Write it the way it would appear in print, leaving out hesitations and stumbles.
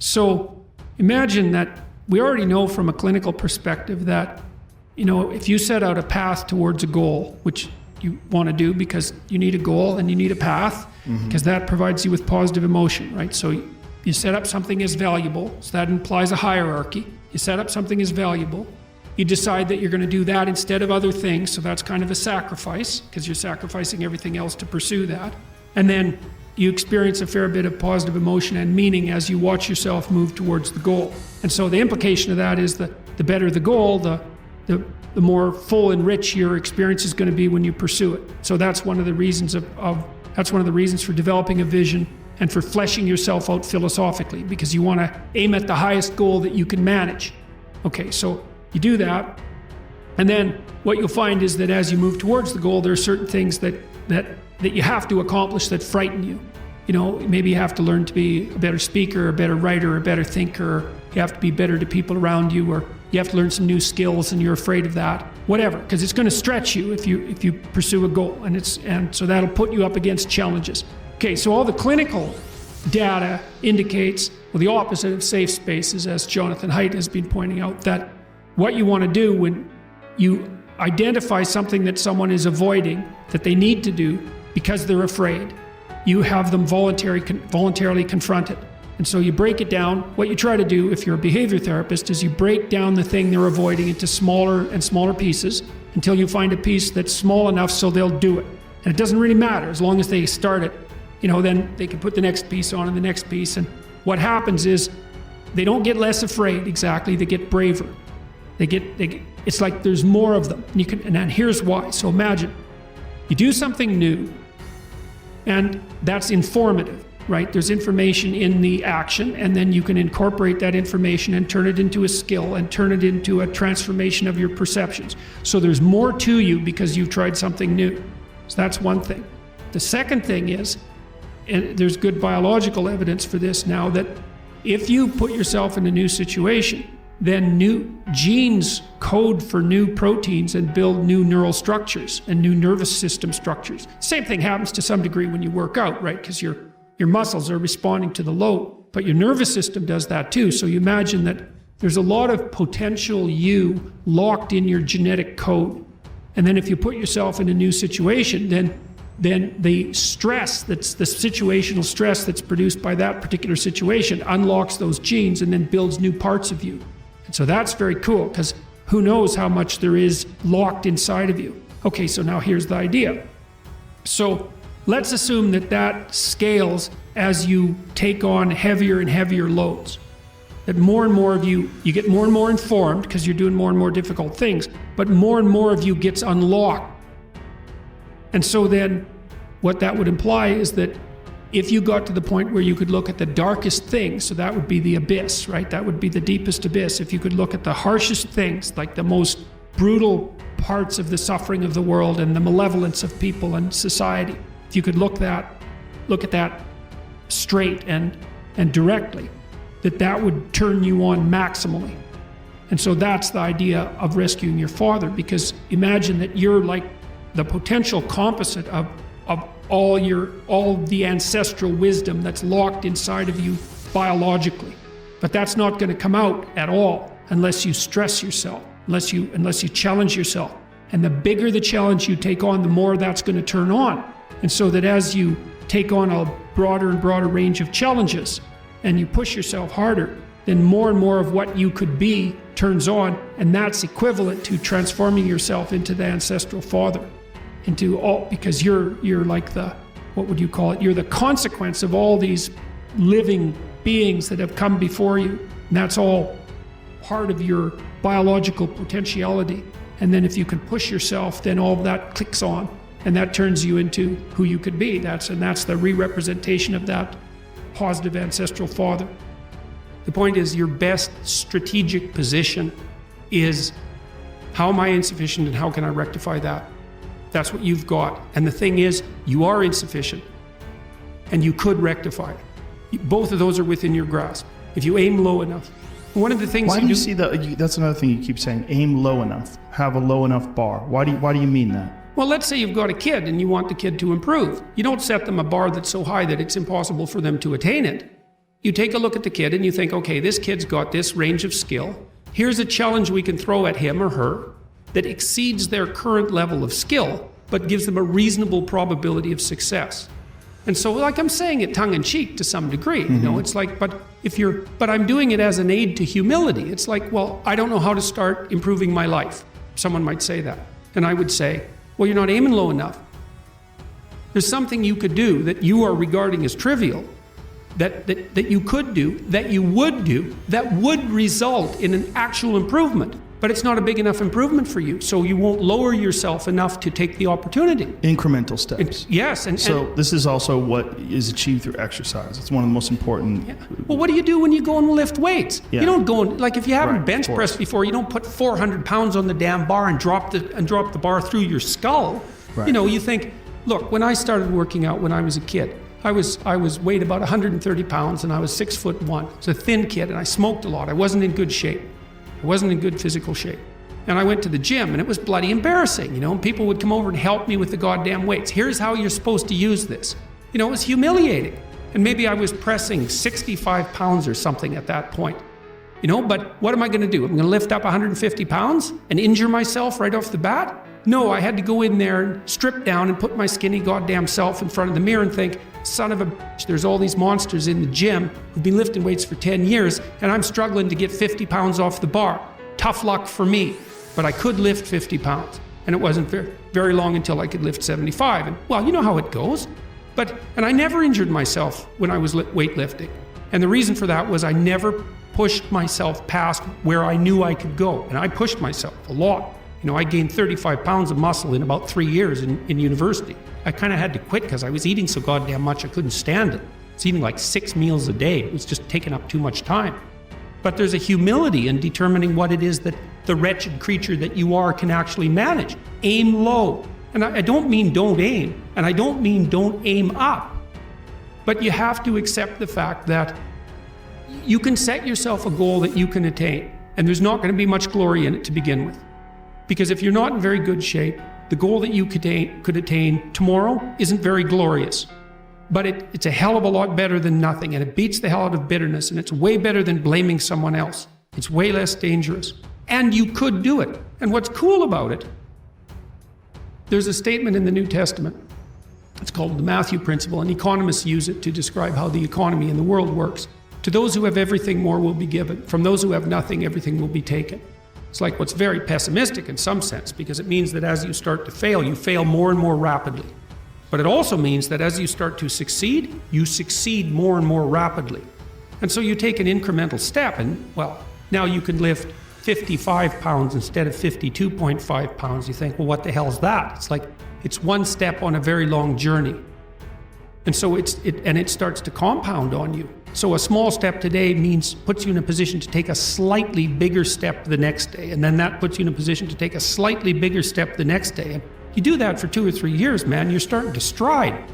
So imagine that we already know from a clinical perspective that, if you set out a path towards a goal, which you want to do because you need a goal and you need a path, because that provides you with positive emotion, right? So you set up something as valuable, so that implies a hierarchy. You set up something as valuable. You decide that you're going to do that instead of other things, so that's kind of a sacrifice, because you're sacrificing everything else to pursue that. And then you experience a fair bit of positive emotion and meaning as you watch yourself move towards the goal. And so the implication of that is that the better the goal, the more full and rich your experience is going to be when you pursue it. So that's one of the reasons that's one of the reasons for developing a vision and for fleshing yourself out philosophically, because you want to aim at the highest goal that you can manage. Okay, so you do that, and then what you'll find is that as you move towards the goal, there are certain things that you have to accomplish that frighten you. Maybe you have to learn to be a better speaker, a better writer, a better thinker. You have to be better to people around you, or you have to learn some new skills and you're afraid of that. Whatever, because it's going to stretch you if you pursue a goal, and so that'll put you up against challenges. Okay, so all the clinical data indicates, well, the opposite of safe spaces, as Jonathan Haidt has been pointing out, that what you want to do when you identify something that someone is avoiding, that they need to do because they're afraid, you have them voluntarily confront it. And so you break it down. What you try to do if you're a behavior therapist is you break down the thing they're avoiding into smaller and smaller pieces until you find a piece that's small enough so they'll do it. And it doesn't really matter as long as they start it. Then they can put the next piece on and the next piece. And what happens is they don't get less afraid exactly, they get braver. It's like there's more of them. And here's why. So imagine you do something new, and that's informative, right? There's information in the action, and then you can incorporate that information and turn it into a skill and turn it into a transformation of your perceptions. So there's more to you because you've tried something new. So that's one thing. The second thing is, and there's good biological evidence for this now, that if you put yourself in a new situation, then new genes code for new proteins and build new neural structures and new nervous system structures. Same thing happens to some degree when you work out, right? Because your muscles are responding to the load, but your nervous system does that too. So you imagine that there's a lot of potential you locked in your genetic code. And then if you put yourself in a new situation, then the stress, that's the situational stress that's produced by that particular situation, unlocks those genes and then builds new parts of you. And so that's very cool, because who knows how much there is locked inside of you. Okay, so now here's the idea. So let's assume that scales as you take on heavier and heavier loads. That more and more of you get more and more informed because you're doing more and more difficult things, but more and more of you gets unlocked. And so then what that would imply is that if you got to the point where you could look at the darkest things, so that would be the abyss, right? That would be the deepest abyss. If you could look at the harshest things, like the most brutal parts of the suffering of the world and the malevolence of people and society, if you could look at that straight and directly, that would turn you on maximally. And so that's the idea of rescuing your father, because imagine that you're like the potential composite of all the ancestral wisdom that's locked inside of you biologically. But that's not going to come out at all unless you stress yourself, unless you challenge yourself. And the bigger the challenge you take on, the more that's going to turn on. And so that as you take on a broader and broader range of challenges and you push yourself harder, then more and more of what you could be turns on, and that's equivalent to transforming yourself into the ancestral father. Because you're like what would you call it? You're the consequence of all these living beings that have come before you. And that's all part of your biological potentiality. And then if you can push yourself, then all of that clicks on, and that turns you into who you could be. That's the re-representation of that positive ancestral father. The point is, your best strategic position is, how am I insufficient and how can I rectify that? That's what you've got. And the thing is, you are insufficient and you could rectify it. Both of those are within your grasp if you aim low enough. One of the things Why do you see that? That's another thing you keep saying, aim low enough, have a low enough bar. Why do you mean that? Well, let's say you've got a kid and you want the kid to improve. You don't set them a bar that's so high that it's impossible for them to attain it. You take a look at the kid and you think, okay, this kid's got this range of skill. Here's a challenge we can throw at him or her that exceeds their current level of skill, but gives them a reasonable probability of success. And so, like I'm saying it tongue in cheek to some degree, you know, it's like, but I'm doing it as an aid to humility. It's like, well, I don't know how to start improving my life. Someone might say that. And I would say, well, you're not aiming low enough. There's something you could do that you are regarding as trivial, that you could do, that you would do, that would result in an actual improvement. But it's not a big enough improvement for you, so you won't lower yourself enough to take the opportunity. Incremental steps. Yes. So this is also what is achieved through exercise. It's one of the most important. Yeah. Well, what do you do when you go and lift weights? Yeah. You don't go and, like if you haven't bench of pressed before, you don't put 400 pounds on the damn bar and drop the bar through your skull. Right. You know, you think, look, when I started working out when I was a kid, I was weighed about 130 pounds and I was 6'1". I was a thin kid and I smoked a lot. I wasn't in good shape. I wasn't in good physical shape. And I went to the gym and it was bloody embarrassing, you know, and people would come over and help me with the goddamn weights. Here's how you're supposed to use this. You know, it was humiliating. And maybe I was pressing 65 pounds or something at that point. You know, but what am I going to do? I'm going to lift up 150 pounds and injure myself right off the bat? No, I had to go in there and strip down and put my skinny goddamn self in front of the mirror and think, son of a bitch, there's all these monsters in the gym who've been lifting weights for 10 years and I'm struggling to get 50 pounds off the bar. Tough luck for me. But I could lift 50 pounds. And it wasn't very long until I could lift 75. And well, you know how it goes. And I never injured myself when I was weightlifting. And the reason for that was I never pushed myself past where I knew I could go. And I pushed myself a lot. You know, I gained 35 pounds of muscle in about 3 years in university. I kind of had to quit because I was eating so goddamn much I couldn't stand it. I was eating like 6 meals a day. It was just taking up too much time. But there's a humility in determining what it is that the wretched creature that you are can actually manage. Aim low. And I don't mean don't aim, and I don't mean don't aim up. But you have to accept the fact that you can set yourself a goal that you can attain, and there's not going to be much glory in it to begin with. Because if you're not in very good shape, the goal that you could attain tomorrow isn't very glorious. But it's a hell of a lot better than nothing, and it beats the hell out of bitterness, and it's way better than blaming someone else. It's way less dangerous. And you could do it. And what's cool about it, there's a statement in the New Testament. It's called the Matthew Principle, and economists use it to describe how the economy in the world works. To those who have everything, more will be given. From those who have nothing, everything will be taken. It's like what's very pessimistic in some sense, because it means that as you start to fail, you fail more and more rapidly. But it also means that as you start to succeed, you succeed more and more rapidly. And so you take an incremental step and, well, now you can lift 55 pounds instead of 52.5 pounds. You think, well, what the hell's that? It's like, it's one step on a very long journey. And so it starts to compound on you. So a small step today puts you in a position to take a slightly bigger step the next day. And then that puts you in a position to take a slightly bigger step the next day. And you do that for 2 or 3 years, man, you're starting to stride.